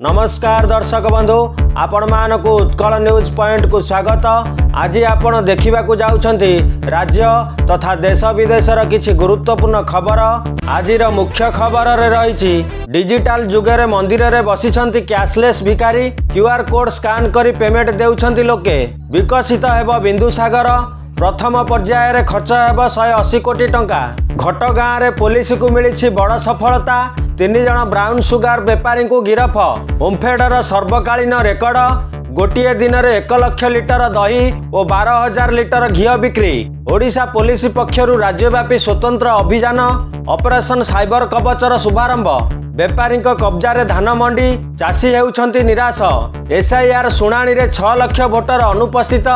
नमस्कार दर्शक बंधु आपण मानक उत्कल न्यूज पॉइंट को स्वागत। आज आपण देखा जाउछंती राज्य तथा देश विदेशर किछि गुरुत्वपूर्ण खबर। आज मुख्य खबर रे रही डिजिटल जुगे मंदिर रे बसिछंती कैशलेस भिकारी। क्यूआर कोड स्कान करी पेमेंट देउछंती लोके। विकसित हेब बिंदुसागर। प्रथम पर्याय रे खर्च हेब 180 कोटी टंका। घटगाँ रे पुलिस को मिली बड़ सफलता। 3 जण ब्राउन सुगार बेपारी को गिरफ। ओम्फेडर सर्वकालीन रेकर्ड। गोटे दिन में 1 लाख लिटर दही और 12,000 लिटर घी बिक्री। ओडिशा पुलिस पक्षरु राज्यव्यापी स्वतंत्र अभियान ऑपरेशन साइबर कवचर शुभारंभ। बेपारी कब्जा रे धान मंडी। चाषी होउछंती निराश। एसआईआर शुणाणी रे 6 लाख भोटर अनुपस्थित।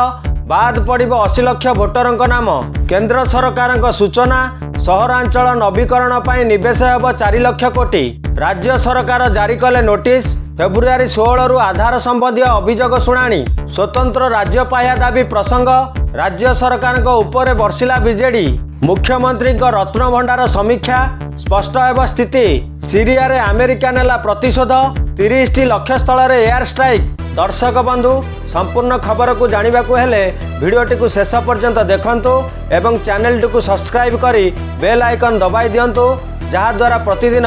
बाद पड़िबो 80 लाख भोटर नाम। केंद्र सरकार सूचना। सहरांचल नवीकरण पर निवेश हेब 4 लाख कोटी। राज्य सरकार जारी कले नोटिस। फेब्रुआरी 16 रु आधार संबंधी अभियोग शुणाणी। स्वतंत्र राज्य पाया दाबी प्रसंग। राज्य सरकार ऊपर बर्षिला बीजेडी। मुख्यमंत्री रत्न भंडार समीक्षा। स्पष्ट हेब स्थिति। सीरिया रे अमेरिका नेला प्रतिशोध। 30 लाख स्थल एयर स्ट्राइक। दर्शक बंधु संपूर्ण खबर को जानवा हेले भिडियोटी को शेष पर्यंत देखंतु एवं चैनल टी को सब्सक्राइब करी बेल आइकन दबाई दियंतु जहाद्वारा प्रतिदिन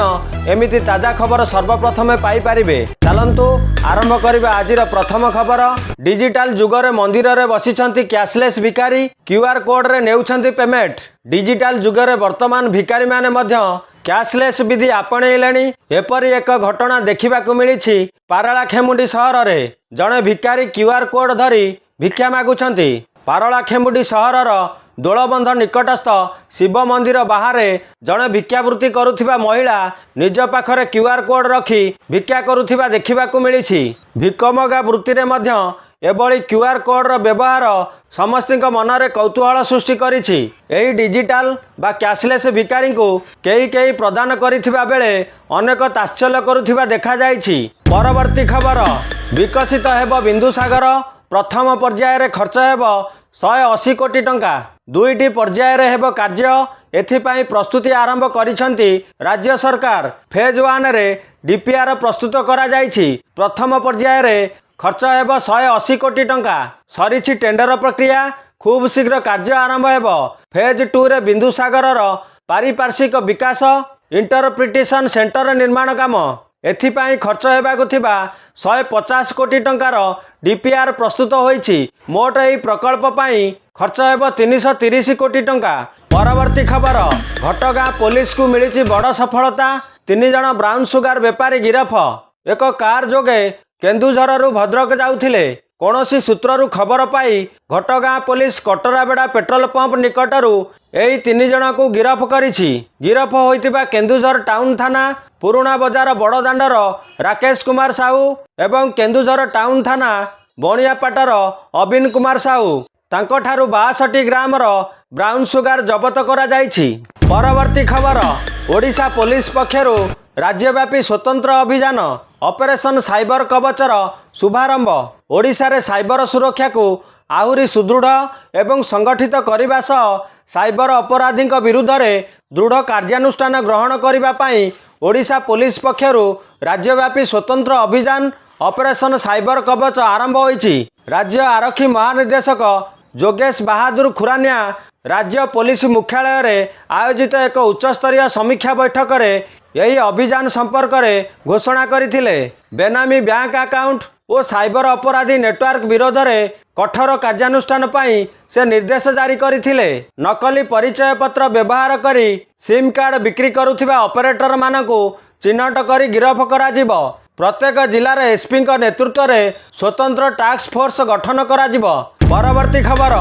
एमिति ताजा खबर सर्वप्रथमे पाई परिबे। चलंतु आरंभ करिबा आजिर प्रथम खबर। डिजिटल जुगरे मंदिर रे बसिछंती कैशलेस भिकारी। क्यूआर कोड रे नेउछंती पेमेंट। डिजिटल जुगरे वर्तमान भिकारी माने मध्य कैशलेस विधि आपणेलेनी। एपरी एक घटना देखा मिली पारलाखेमुंडी सहर रे। जड़े भिकारी क्यूआर कोड धरी भिक्षा मागुछंती। पारलाखेमुंडी सहरर दोलबंध निकटस्थ शिव मंदिर बाहर जड़े भिक्षावृत्ति करुथिबा महिला निज पाखरे क्यूआर कोड रखी भिक्षा करुथिबा देखा मिली। भिकमगा वृत्ति रे मध्य एभली क्यूआर कोड रो व्यवहार समस्तिक मनरे कौतूहल सृष्टि करिछि। एही डिजिटल बा कैशलेस भिकारी को कई प्रदान करिथिबा बेले अनेक तात्सल्य करुथिबा देखा जाइछि। परवर्ती खबर। विकसित हेब बिंदुसागर। प्रथम पर्याय रे खर्च हेब 180 कोटी टंका। 2टी पर्याय रे हेब कार्य। एथिपाई प्रस्तुति आरंभ करिसंती राज्य सरकार। फेज 1 रे डीपीआर प्रस्तुत करा जाइछि। प्रथम पर्याय रे खर्च हेब 180 कोटी टंका। सरिछि टेंडर प्रक्रिया। खूब शीघ्र कार्य आरंभ हेब। फेज 2 रे बिंदुसागर पारिपार्श्विक विकास इंटरप्रिटेशन सेंटर निर्माण काम। एथिपाई खर्च हेबाकु थिबा 150 कोटी टंकार डीपीआर प्रस्तुत होईछि। मोट एही प्रकल्प पाई खर्च हेब 330 कोटी टंका। परवर्ती खबर। घटगाँ पुलिस को मिली बड़ सफलता। 3 जण ब्राउन सुगार बेपारी गिरफ। एक कार जोगे केन्दुझरु भद्रक जाउथिले। कौनसी सूत्रु खबर पाई घटगाँ पुलिस कटराबेड़ा पेट्रोल पंप निकटरू एही 3 जण को गिरफ करिछि। गिरफ होइतिबा केन्दुझर टाउन थाना पुराणा बजार बड़दाण्डर राकेश कुमार साहू एवं केन्दुझर टाउन थाना बणियापाटर अबिन कुमार साहू तांकठारु 62 ग्रामर ब्राउन सुगार जबत करा जाइछि। परवर्ती खबर। ओडिशा पुलिस पक्षरु राज्यव्यापी स्वतंत्र अभियान ऑपरेशन साइबर कवचर शुभारंभ। ओडिशा रे साइबर सुरक्षा को आहुरी सुदृढ़ एवं संगठित करने सह साइबर अपराधी विरुद्ध में दृढ़ कार्यानुष्ठान ग्रहण करने ओडिशा पुलिस पक्षरु राज्यव्यापी स्वतंत्र अभियान ऑपरेशन साइबर कवच आरंभ होईछि। राज्य आरक्षी महानिर्देशक जोगेश बहादुर खुरानिया राज्य पुलिस मुख्यालय रे आयोजित एक उच्चस्तरीय समीक्षा बैठक रे यही अभियान संपर्क में घोषणा करथिले। बेनामी बैंक अकाउंट और साइबर अपराधी नेटवर्क विरोध में कठोर कार्यानुष्ठान पाई से निर्देश जारी करथिले। नकली परिचय पत्र व्यवहार करी सिम कार्ड बिक्री करुथिबा ऑपरेटर मानकु चिन्हट करी गिरफ करा जिवो। प्रत्येक जिलार एसपी नेतृत्व में स्वतंत्र टास्क फोर्स गठन करा जिवो। परवर्ती खबर।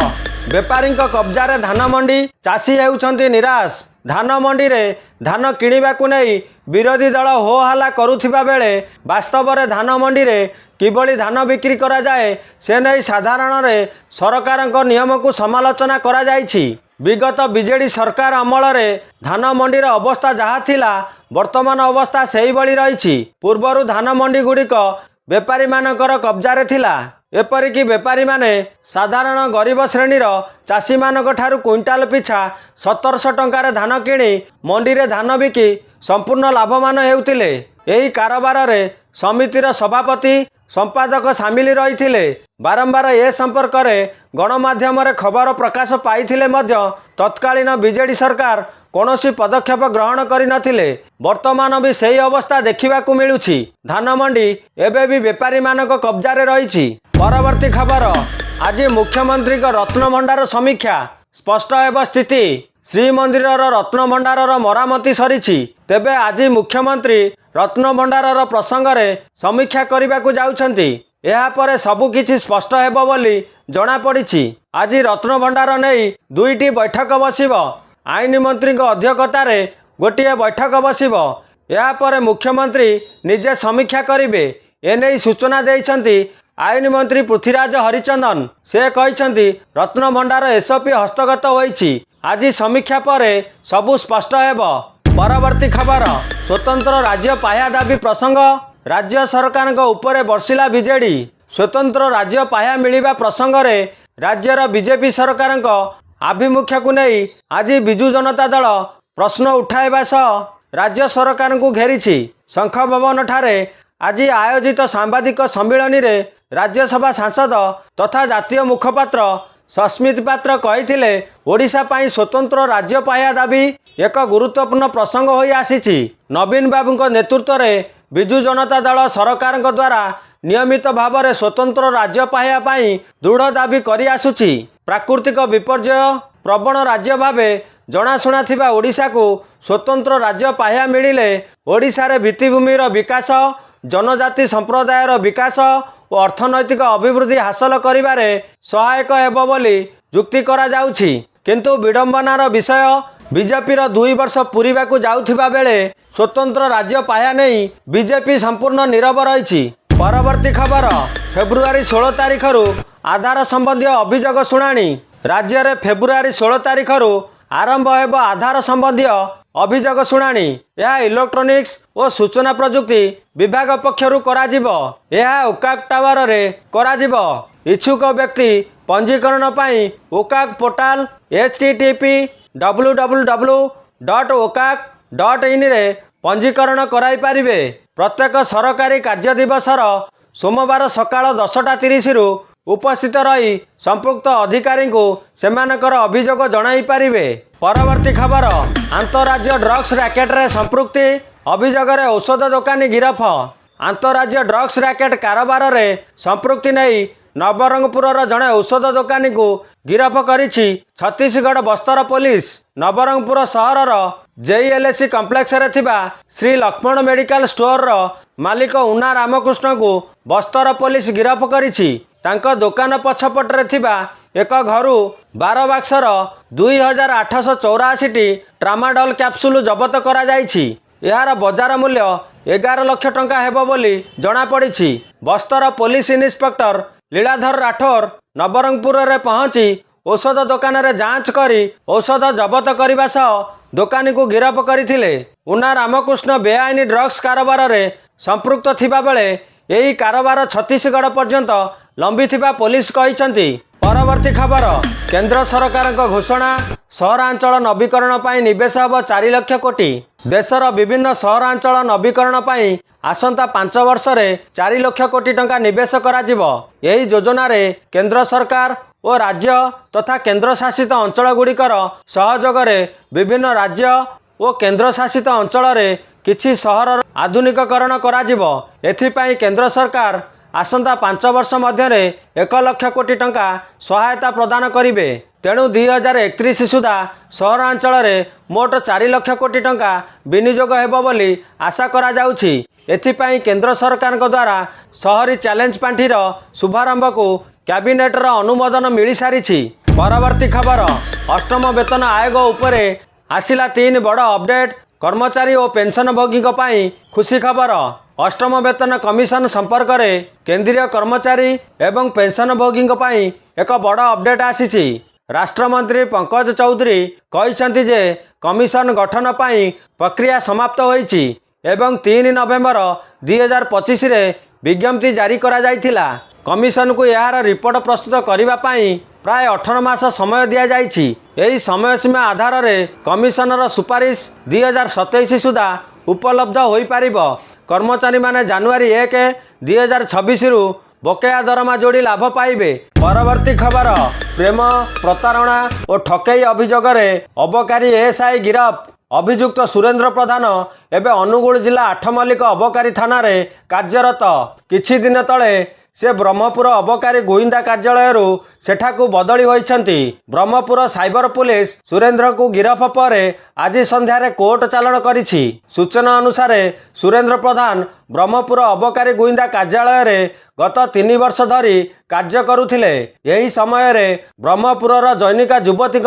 बेपारी कब्जा रे धान मंडी। चाषी होउछंती निराश। धान मंडी रे धान किणिबाकु नहीं विरोधी दल हो हल्ला करुथिबा बेले वास्तव में धान मंडी रे किभली धान बिक्री करा जाए से नहीं साधारण रे सरकार नियम को समालोचना करा जाइछि। विगत बीजेडी सरकार अमल रे धान मंडीर अवस्था जहाँ थिला वर्तमान अवस्था सेही भली रहिछि। पूर्वरु धान मंडी गुड़िक बेपारी मानकर कब्जा रे थिला। एपरिकी बेपारी माने साधारण गरीब श्रेणीर चाषी मानक ठारू क्विंटाल पिछा 1700 टंकार धान किणी मंडी रे धान बिकी संपूर्ण लाभवान हेउतिले। ଏହି କାରବାରରେ ସମିତିର ସଭାପତି ସମ୍ପାଦକ ସାମିଲ ରହିଥିଲେ। ବାରମ୍ବାର ଏ ସମ୍ପର୍କରେ ଗଣମାଧ୍ୟମରେ ଖବର ପ୍ରକାଶ ପାଇଥିଲେ ମଧ୍ୟ ତତ୍କାଳୀନ ବିଜେଡି ସରକାର କୌଣସି ପଦକ୍ଷେପ ଗ୍ରହଣ କରିନଥିଲେ। ବର୍ତ୍ତମାନ ବି ସେହି ଅବସ୍ଥା ଦେଖିବାକୁ ମିଳୁଛି। ଧାନମଣ୍ଡି ଏବେ ବି ବେପାରୀମାନଙ୍କ କବ୍ଜାରେ ରହିଛି। ପରବର୍ତ୍ତୀ ଖବର, ଆଜି ମୁଖ୍ୟମନ୍ତ୍ରୀଙ୍କ ରତ୍ନଭଣ୍ଡାର ସମୀକ୍ଷା, ସ୍ପଷ୍ଟ ହେବ ସ୍ଥିତି। ଶ୍ରୀମନ୍ଦିରର ରତ୍ନଭଣ୍ଡାରର ମରାମତି ସରିଛି, ତେବେ ଆଜି ମୁଖ୍ୟମନ୍ତ୍ରୀ ରତ୍ନଭଣ୍ଡାରର ପ୍ରସଙ୍ଗରେ ସମୀକ୍ଷା କରିବାକୁ ଯାଉଛନ୍ତି। ଏହାପରେ ସବୁକିଛି ସ୍ପଷ୍ଟ ହେବ ବୋଲି ଜଣାପଡ଼ିଛି। ଆଜି ରତ୍ନଭଣ୍ଡାର ନେଇ ଦୁଇଟି ବୈଠକ ବସିବ। ଆଇନ ମନ୍ତ୍ରୀଙ୍କ ଅଧ୍ୟକ୍ଷତାରେ ଗୋଟିଏ ବୈଠକ ବସିବ। ଏହାପରେ ମୁଖ୍ୟମନ୍ତ୍ରୀ ନିଜେ ସମୀକ୍ଷା କରିବେ। ଏନେଇ ସୂଚନା ଦେଇଛନ୍ତି ଆଇନ ମନ୍ତ୍ରୀ ପୃଥ୍ୱୀରାଜ ହରିଚନ୍ଦନ। ସେ କହିଛନ୍ତି ରତ୍ନଭଣ୍ଡାର ଏସ୍ଓପି ହସ୍ତଗତ ହୋଇଛି। ଆଜି ସମୀକ୍ଷା ପରେ ସବୁ ସ୍ପଷ୍ଟ ହେବ। ପରବର୍ତ୍ତୀ ଖବର, ସ୍ୱତନ୍ତ୍ର ରାଜ୍ୟ ପାହ୍ୟା ଦାବି ପ୍ରସଙ୍ଗ, ରାଜ୍ୟ ସରକାରଙ୍କ ଉପରେ ବର୍ଷିଲା ବିଜେଡି। ସ୍ୱତନ୍ତ୍ର ରାଜ୍ୟ ପାହ୍ୟା ମିଳିବା ପ୍ରସଙ୍ଗରେ ରାଜ୍ୟର ବିଜେପି ସରକାରଙ୍କ ଆଭିମୁଖ୍ୟକୁ ନେଇ ଆଜି ବିଜୁ ଜନତା ଦଳ ପ୍ରଶ୍ନ ଉଠାଇବା ସହ ରାଜ୍ୟ ସରକାରଙ୍କୁ ଘେରିଛି। ଶଙ୍ଖ ଭବନଠାରେ ଆଜି ଆୟୋଜିତ ସାମ୍ବାଦିକ ସମ୍ମିଳନୀରେ ରାଜ୍ୟସଭା ସାଂସଦ ତଥା ଜାତୀୟ ମୁଖପାତ୍ର ସସ୍ମିତ ପାତ୍ର କହିଥିଲେ, ଓଡ଼ିଶା ପାଇଁ ସ୍ୱତନ୍ତ୍ର ରାଜ୍ୟ ପାହ୍ୟା ଦାବି ଏକ ଗୁରୁତ୍ୱପୂର୍ଣ୍ଣ ପ୍ରସଙ୍ଗ ହୋଇ ଆସିଛି। ନବୀନ ବାବୁଙ୍କ ନେତୃତ୍ୱରେ ବିଜୁ ଜନତା ଦଳ ସରକାରଙ୍କ ଦ୍ୱାରା ନିୟମିତ ଭାବରେ ସ୍ୱତନ୍ତ୍ର ରାଜ୍ୟ ପାହ୍ୟା ପାଇଁ ଦୃଢ଼ ଦାବି କରିଆସୁଛି। ପ୍ରାକୃତିକ ବିପର୍ଯ୍ୟୟ ପ୍ରବଣ ରାଜ୍ୟ ଭାବେ ଜଣାଶୁଣା ଥିବା ଓଡ଼ିଶାକୁ ସ୍ୱତନ୍ତ୍ର ରାଜ୍ୟ ପାହ୍ୟା ମିଳିଲେ ଓଡ଼ିଶାରେ ଭିତ୍ତିଭୂମିର ବିକାଶ, ଜନଜାତି ସମ୍ପ୍ରଦାୟର ବିକାଶ ଓ ଅର୍ଥନୈତିକ ଅଭିବୃଦ୍ଧି ହାସଲ କରିବାରେ ସହାୟକ ହେବ ବୋଲି ଯୁକ୍ତି କରାଯାଉଛି। କିନ୍ତୁ ବିଡ଼ମ୍ବନାର ବିଷୟ, ବିଜେପିର 2 ବର୍ଷ ପୂରିବାକୁ ଯାଉଥିବା ବେଳେ ସ୍ୱତନ୍ତ୍ର ରାଜ୍ୟ ପାହ୍ୟା ନେଇ ବିଜେପି ସମ୍ପୂର୍ଣ୍ଣ ନୀରବ ରହିଛି। ପରବର୍ତ୍ତୀ ଖବର, ଫେବୃଆରୀ 16 ତାରିଖରୁ ଆଧାର ସମ୍ବନ୍ଧୀୟ ଅଭିଯୋଗ ଶୁଣାଣି। ରାଜ୍ୟରେ ଫେବୃଆରୀ 16 ତାରିଖରୁ ଆରମ୍ଭ ହେବ ଆଧାର ସମ୍ବନ୍ଧୀୟ ଅଭିଯୋଗ ଶୁଣାଣି। ଏହା ଇଲେକ୍ଟ୍ରୋନିକ୍ସ ଓ ସୂଚନା ପ୍ରଯୁକ୍ତି ବିଭାଗ ପକ୍ଷରୁ କରାଯିବ। ଏହା ଓକାକ୍ ଟାୱାରରେ କରାଯିବ। ଇଚ୍ଛୁକ ବ୍ୟକ୍ତି ପଞ୍ଜୀକରଣ ପାଇଁ ଓକାକ୍ ପୋର୍ଟାଲ http://www.okak.in/ରେ ପଞ୍ଜୀକରଣ କରାଇପାରିବେ। ପ୍ରତ୍ୟେକ ସରକାରୀ କାର୍ଯ୍ୟ ଦିବସର ସୋମବାର ସକାଳ 10:30ରୁ ଉପସ୍ଥିତ ରହି ସମ୍ପୃକ୍ତ ଅଧିକାରୀଙ୍କୁ ସେମାନଙ୍କର ଅଭିଯୋଗ ଜଣାଇପାରିବେ। ପରବର୍ତ୍ତୀ ଖବର, ଆନ୍ତଃରାଜ୍ୟ ଡ୍ରଗ୍ସ ରାକେଟରେ ସମ୍ପୃକ୍ତି ଅଭିଯୋଗରେ ଔଷଧ ଦୋକାନୀ ଗିରଫ। ଆନ୍ତଃରାଜ୍ୟ ଡ୍ରଗ୍ସ ରାକେଟ କାରବାରରେ ସମ୍ପୃକ୍ତି ନେଇ ନବରଙ୍ଗପୁରର ଜଣେ ଔଷଧ ଦୋକାନୀକୁ ଗିରଫ କରିଛି ଛତିଶଗଡ଼ ବସ୍ତର ପୋଲିସ। ନବରଙ୍ଗପୁର ସହରର JLC କମ୍ପ୍ଲେକ୍ସରେ ଥିବା ଶ୍ରୀ ଲକ୍ଷ୍ମଣ ମେଡିକାଲ ଷ୍ଟୋରର ମାଲିକ ଉନା ରାମକୃଷ୍ଣଙ୍କୁ ବସ୍ତର ପୋଲିସ ଗିରଫ କରିଛି। ତାଙ୍କ ଦୋକାନ ପଛପଟରେ ଥିବା ଏକ ଘରୁ 12 ବାକ୍ସର 2884ଟି ଟ୍ରାମାଡୋଲ କ୍ୟାପସୁଲ ଜବତ କରାଯାଇଛି। ଏହାର ବଜାର ମୂଲ୍ୟ 11 ଲକ୍ଷ ଟଙ୍କା ହେବ ବୋଲି ଜଣାପଡ଼ିଛି। ବସ୍ତର ପୋଲିସ ଇନ୍ସପେକ୍ଟର ଲୀଳାଧର ରାଠୋର ନବରଙ୍ଗପୁରରେ ପହଞ୍ଚି ଔଷଧ ଦୋକାନରେ ଯାଞ୍ଚ କରି ଔଷଧ ଜବତ କରିବା ସହ ଦୋକାନୀକୁ ଗିରଫ କରିଥିଲେ। ଉନା ରାମକୃଷ୍ଣ ବେଆଇନ ଡ୍ରଗ୍ସ କାରବାରରେ ସମ୍ପୃକ୍ତ ଥିବାବେଳେ ଏହି କାରବାର ଛତିଶଗଡ଼ ପର୍ଯ୍ୟନ୍ତ ଲମ୍ବିଥିବା ପୋଲିସ କହିଛନ୍ତି। ପରବର୍ତ୍ତୀ ଖବର, କେନ୍ଦ୍ର ସରକାରଙ୍କ ଘୋଷଣା, ସହରାଞ୍ଚଳ ନବୀକରଣ ପାଇଁ ନିବେଶ ହେବ 4 ଲକ୍ଷ କୋଟି। ଦେଶର ବିଭିନ୍ନ ସହରାଞ୍ଚଳ ନବୀକରଣ ପାଇଁ ଆସନ୍ତା 5 ବର୍ଷରେ 4 ଲକ୍ଷ କୋଟି ଟଙ୍କା ନିବେଶ କରାଯିବ। ଏହି ଯୋଜନାରେ କେନ୍ଦ୍ର ସରକାର ଓ ରାଜ୍ୟ ତଥା କେନ୍ଦ୍ରଶାସିତ ଅଞ୍ଚଳଗୁଡ଼ିକର ସହଯୋଗରେ ବିଭିନ୍ନ ରାଜ୍ୟ ଓ କେନ୍ଦ୍ରଶାସିତ ଅଞ୍ଚଳରେ କିଛି ସହରର ଆଧୁନିକୀକରଣ କରାଯିବ। ଏଥିପାଇଁ କେନ୍ଦ୍ର ସରକାର ଆସନ୍ତା 5 ବର୍ଷ ମଧ୍ୟରେ 1 ଲକ୍ଷ କୋଟି ଟଙ୍କା ସହାୟତା ପ୍ରଦାନ କରିବେ। ତେଣୁ 2031 ସୁଦ୍ଧା ସହରାଞ୍ଚଳରେ ମୋଟ 4 ଲକ୍ଷ କୋଟି ଟଙ୍କା ବିନିଯୋଗ ହେବ ବୋଲି ଆଶା କରାଯାଉଛି। ଏଥିପାଇଁ କେନ୍ଦ୍ର ସରକାରଙ୍କ ଦ୍ୱାରା ସହରୀ ଚ୍ୟାଲେଞ୍ଜ ପାଣ୍ଠିର ଶୁଭାରମ୍ଭକୁ କ୍ୟାବିନେଟର ଅନୁମୋଦନ ମିଳିସାରିଛି। ପରବର୍ତ୍ତୀ ଖବର, ଅଷ୍ଟମ ବେତନ ଆୟୋଗ ଉପରେ ଆସିଲା 3 ବଡ଼ ଅପଡେଟ୍। କର୍ମଚାରୀ ଓ ପେନ୍ସନଭୋଗୀଙ୍କ ପାଇଁ ଖୁସି ଖବର। ଅଷ୍ଟମ ବେତନ କମିଶନ ସମ୍ପର୍କରେ କେନ୍ଦ୍ରୀୟ କର୍ମଚାରୀ ଏବଂ ପେନ୍ସନଭୋଗୀଙ୍କ ପାଇଁ ଏକ ବଡ଼ ଅପଡେଟ୍ ଆସିଛି। ରାଷ୍ଟ୍ରମନ୍ତ୍ରୀ ପଙ୍କଜ ଚୌଧୁରୀ କହିଛନ୍ତି ଯେ କମିଶନ ଗଠନ ପାଇଁ ପ୍ରକ୍ରିୟା ସମାପ୍ତ ହୋଇଛି ଏବଂ 3 ନଭେମ୍ବର 2025ରେ ବିଜ୍ଞପ୍ତି ଜାରି କରାଯାଇଥିଲା। କମିଶନକୁ ଏହାର ରିପୋର୍ଟ ପ୍ରସ୍ତୁତ କରିବା ପାଇଁ ପ୍ରାୟ 18 ମାସ ସମୟ ଦିଆଯାଇଛି। ଏହି ସମୟସୀମା ଆଧାରରେ କମିଶନର ସୁପାରିଶ 2027 ସୁଦ୍ଧା ଉପଲବ୍ଧ ହୋଇପାରିବ। कर्मचारी माने जनवरी 1, 2026 रु बकेया दरमा जोड़ी लाभ पाइबे। परवर्ती खबर प्रेम प्रतारणा और ठकेई अभियोग अबकारी एएसआई गिरफ। अभियुक्त सुरेंद्र प्रधान एवं अनुगुल जिला आठमल्लिक अबकारी थाना रे कार्यरत। किछि दिन तले से ब्रह्मपुर अबकारी गुइंदा कार्यालय सेठाकू बदली होइछंती। ब्रह्मपुर साइबर पुलिस सुरेंद्र को गिरफ पर आज संध्यारे कोर्ट चालाण करिछि। सूचना अनुसार सुरेंद्र प्रधान ब्रह्मपुर अबकारी गुइंदा कार्यालय रे गत 3 वर्ष धरी कार्य करुथिले। यही समय रे ब्रह्मपुरर जैनिका युवती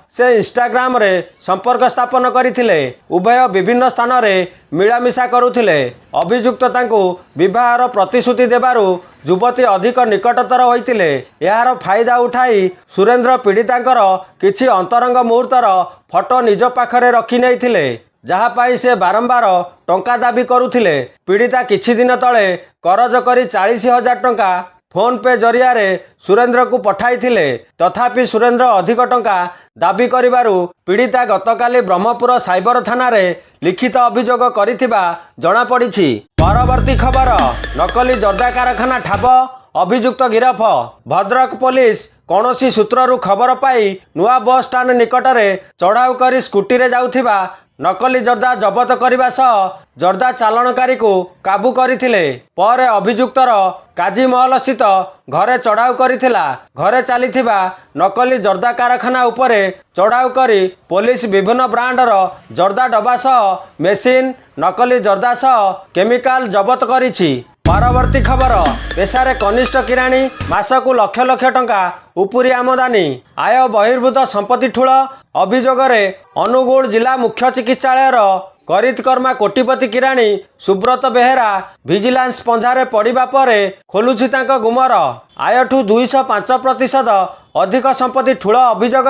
से इंस्टाग्राम रे संपर्क स्थापन करथिले। उभय विभिन्न स्थान रे मिलामिशा करुथिले। अभियुक्त तांको विवाहर प्रतिश्रुति देबारु युवती अधिक निकटतर होइतिले। यार फायदा उठाई सुरेंद्र पीड़ितांकर किछि अंतरंग मुहूर्तर फोटो निज पाखरे रखि नैथिले, जहा पाई से बारंबार टंका दाबी करुथिले। पीड़िता किछि दिन तले करज करी 40,000 टंका फोन पे जरिया रे सुरेंद्र को पठाइथिले। तथापि सुरेंद्र अधिक टंका दाबी करिबारु पीड़िता गतकाली ब्रह्मपुर साइबर थाना रे लिखित अभियोग करिथिबा जणा पड़िछि। परवर्ती खबर नकली जर्दा कारखाना ठाब, अभियुक्त गिरफ। भद्रक पुलिस कौनसी सूत्रु खबर पाई नुआ बस स्टाण्ड निकटरे चढ़ाऊ कर स्कूटी रे जाउथिबा नकली जर्दा जबत करने सह जर्दा चालाणकारी को काबू करथिले। पर अभियुक्तर काजीमहल स्थित घरे चढ़ाऊ करथिला। घरे चलीथिबा नकली जर्दा कारखाना उपरे चढ़ाऊ करी पुलिस विभिन्न ब्रांडर जर्दा डबा सह मेसिन, नकली जर्दा सह केमिकाल जबत करिछि। परवर्ती खबर पेशारे कनिष्ठ किराणी, मासकु लक्ष लक्ष टंका उपरी आमदानी, आय बहिर्भूत संपत्ति ठूल। अभियोग अनुगुल जिला मुख्य चिकित्सालयर करितकर्मा कोटिपति किराणी सुब्रत बेहेरा विजिलेंस पंजारे पड़िबा परे खोलुछि तांको गुमर। आयठू 205% अधिक संपत्ति ठूल अभियोग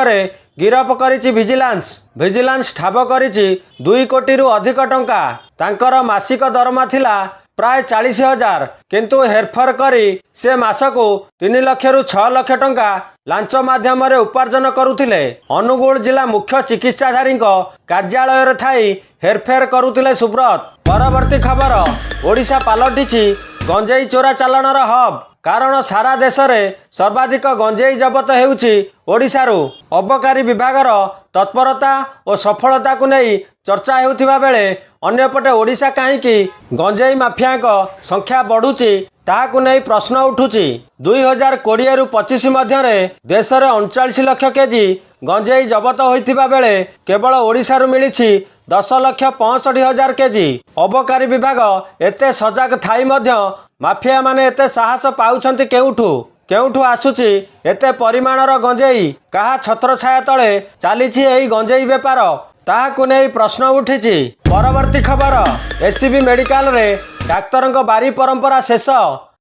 गिरफ करिछि विजिलेंस। विजिलेंस ठाब करिछि 2 कोटी रु अधिक टंका। तांकर मासिक दरमा थिला प्राय 40,000, किंतु हेरफेर करी से मासकू 3 लाख रु 6 लाख टंका लांच माध्यम उपार्जन करुथिले। अनुगुल जिला मुख्य चिकित्साधारी कार्यालय रे थाई हेरफेर करुथिले सुब्रत। परवर्ती खबर ओडिशा पालटिछि गंजेई चोरा चालाणर हब। कारण सारा देश में सर्वाधिक गंजेई जबत हेउछि ओडिशारू। अबकारी विभागर तत्परता और सफलता को नहीं चर्चा हेउथिबा बेले अन्यपटे ओडिशा कहीं गंजेई माफिया संख्या बढ़ुची ताकू नहीं प्रश्न उठुची। 2020 रु 25 मध्य देश में 39 लाख केजी गंजेई जबत होइथिबा बेले केवल ओडिशारू मिलिछि 10,65,000 केजी। अबकारी विभाग एते सजग थाई मध्य माफिया माने एते साहस पाउछंती केउठू आसुची एते परिमाणर गंजेई? कहा छत्र छाया तले चलीछि एही गंजेई बेपार? ताहाकू नहीं प्रश्न उठिछि। परवर्ती खबर एसीबी मेडिकल रे डाक्तरंक बारी परंपरा शेष।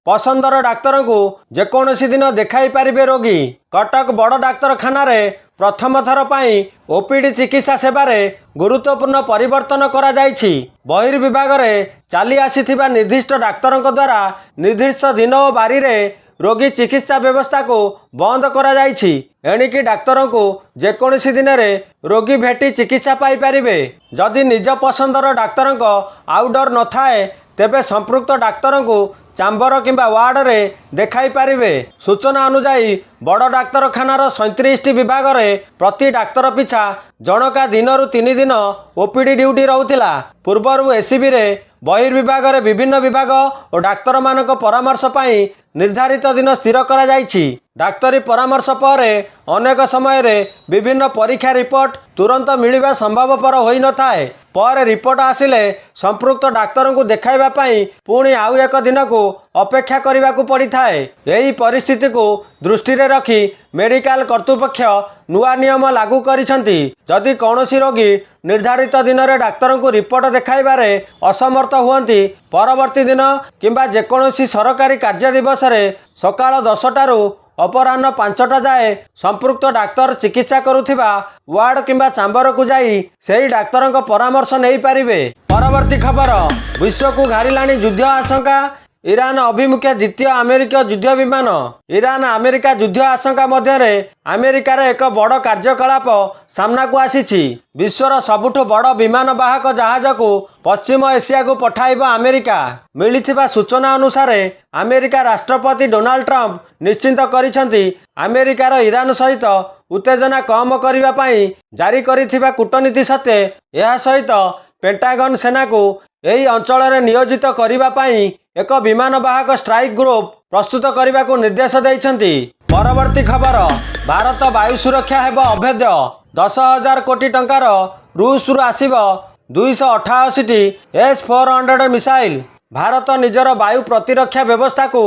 पसंदर डाक्तर को जेकोसी दिन देखाई पारिबे रोगी। कटक बड़ डाक्तरखाना रे प्रथम थर पाई ओपीडी चिकित्सा सेवा रे गुरुत्वपूर्ण परिवर्तन करा जाइछि। बहिर्विभाग रे चाली आसीथिबा निर्दिष्ट डाक्तरंक द्वारा निर्दिष्ट दिन और बारी रे रोगी चिकित्सा व्यवस्था को बंद करा जाइछि। एणिकी डाक्तर को जेकोसी दिन रे रोगी भेटी चिकित्सा पाई पारिबे। जदि निज पसंदर डाक्तरंक आउटडोर न थाए तेबे संपृक्त डाक्तर को चांबर किंबा वार्ड रे देखाई पारिबे। सूचना अनुसार बड़ डाक्तरखानार 37 विभाग रे प्रति डाक्तर पिछा जनका दिन रु 3 दिन ओपीडी ड्यूटी रहूथिला। पूर्वरु एसीबी रे बहिर्विभाग रे विभिन्न विभाग और डाक्तर मानक परामर्श पाई निर्धारित दिन स्थिर करा जाइछि। डाक्तरी परामर्श पर अनेक समय रे विभिन्न परीक्षा रिपोर्ट तुरंत मिलवा संभवपर होई न थाए। पर रिपोर्ट आसिले संपृक्त डाक्तर को देखाइबा पाई पुणी आउ एक दिन को अपेक्षा करने को पड़ी थाए। यही परिस्थिति को दृष्टि रे रखी मेडिकल कर्तृपक्ष नुआ नियम लागू करिसंती। जदि कौनसी रोगी निर्धारित दिन में डाक्तर को रिपोर्ट देखाइबारे असमर्थ हुअंती परवर्ती दिन किंबा जेकोसी सरकारी कार्य दिवस रे सकाळ 10टारू अपराह्न 5टा जाए संपृक्त डाक्तर चिकित्सा करुथिबा वार्ड किंबा चांबर को जाई सेही डाक्तर परामर्श नहीं पारिबे। परवर्ती खबर विश्व को घारिलाणी युद्ध आशंका। ଇରାନ ଅଭିମୁଖେ ଦ୍ୱିତୀୟ ଆମେରିକୀୟ ଯୁଦ୍ଧ ବିମାନ। ଇରାନ ଆମେରିକା ଯୁଦ୍ଧ ଆଶଙ୍କା ମଧ୍ୟରେ ଆମେରିକାର ଏକ ବଡ଼ କାର୍ଯ୍ୟକଳାପ ସାମ୍ନାକୁ ଆସିଛି। ବିଶ୍ୱର ସବୁଠୁ ବଡ଼ ବିମାନ ବାହକ ଜାହାଜକୁ ପଶ୍ଚିମ ଏସିଆକୁ ପଠାଇବ ଆମେରିକା। ମିଳିଥିବା ସୂଚନା ଅନୁସାରେ ଆମେରିକା ରାଷ୍ଟ୍ରପତି ଡୋନାଲ୍ଡ ଟ୍ରମ୍ପ ନିଶ୍ଚିତ କରିଛନ୍ତି ଆମେରିକାର ଇରାନ ସହିତ ଉତ୍ତେଜନା କମ୍ କରିବା ପାଇଁ ଜାରି କରିଥିବା କୂଟନୀତି ସତ୍ତ୍ୱେ ଏହା ସହିତ ପେଣ୍ଟାଗନ ସେନାକୁ ଏହି ଅଞ୍ଚଳରେ ନିୟୋଜିତ କରିବା ପାଇଁ ଏକ ବିମାନ ବାହକ ଷ୍ଟ୍ରାଇକ୍ ଗ୍ରୁପ ପ୍ରସ୍ତୁତ କରିବାକୁ ନିର୍ଦ୍ଦେଶ ଦେଇଛନ୍ତି। ପରବର୍ତ୍ତୀ ଖବର, ଭାରତ ବାୟୁ ସୁରକ୍ଷା ହେବ ଅଭେଦ୍ୟ। 10,000 କୋଟି ଟଙ୍କାର ରୁଷରୁ ଆସିବ 288ଟି S-400 ମିସାଇଲ। ଭାରତ ନିଜର ବାୟୁ ପ୍ରତିରକ୍ଷା ବ୍ୟବସ୍ଥାକୁ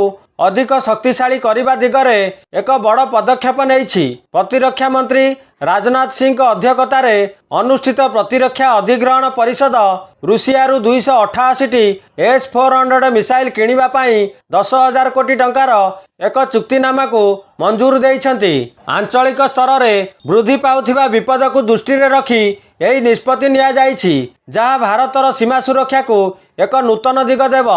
ଅଧିକ ଶକ୍ତିଶାଳୀ କରିବା ଦିଗରେ ଏକ ବଡ଼ ପଦକ୍ଷେପ ନେଇଛି। ପ୍ରତିରକ୍ଷା ମନ୍ତ୍ରୀ ରାଜନାଥ ସିଂଙ୍କ ଅଧ୍ୟକ୍ଷତାରେ ଅନୁଷ୍ଠିତ ପ୍ରତିରକ୍ଷା ଅଧିଗ୍ରହଣ ପରିଷଦ ରୁଷିଆରୁ 288ଟି S-400 ମିସାଇଲ କିଣିବା ପାଇଁ 10,000 କୋଟି ଟଙ୍କାର ଏକ ଚୁକ୍ତିନାମାକୁ ମଞ୍ଜୁର ଦେଇଛନ୍ତି। ଆଞ୍ଚଳିକ ସ୍ତରରେ ବୃଦ୍ଧି ପାଉଥିବା ବିପଦକୁ ଦୃଷ୍ଟିରେ ରଖି ଏହି ନିଷ୍ପତ୍ତି ନିଆଯାଇଛି, ଯାହା ଭାରତର ସୀମା ସୁରକ୍ଷାକୁ ଏକ ନୂତନ ଦିଗ ଦେବ।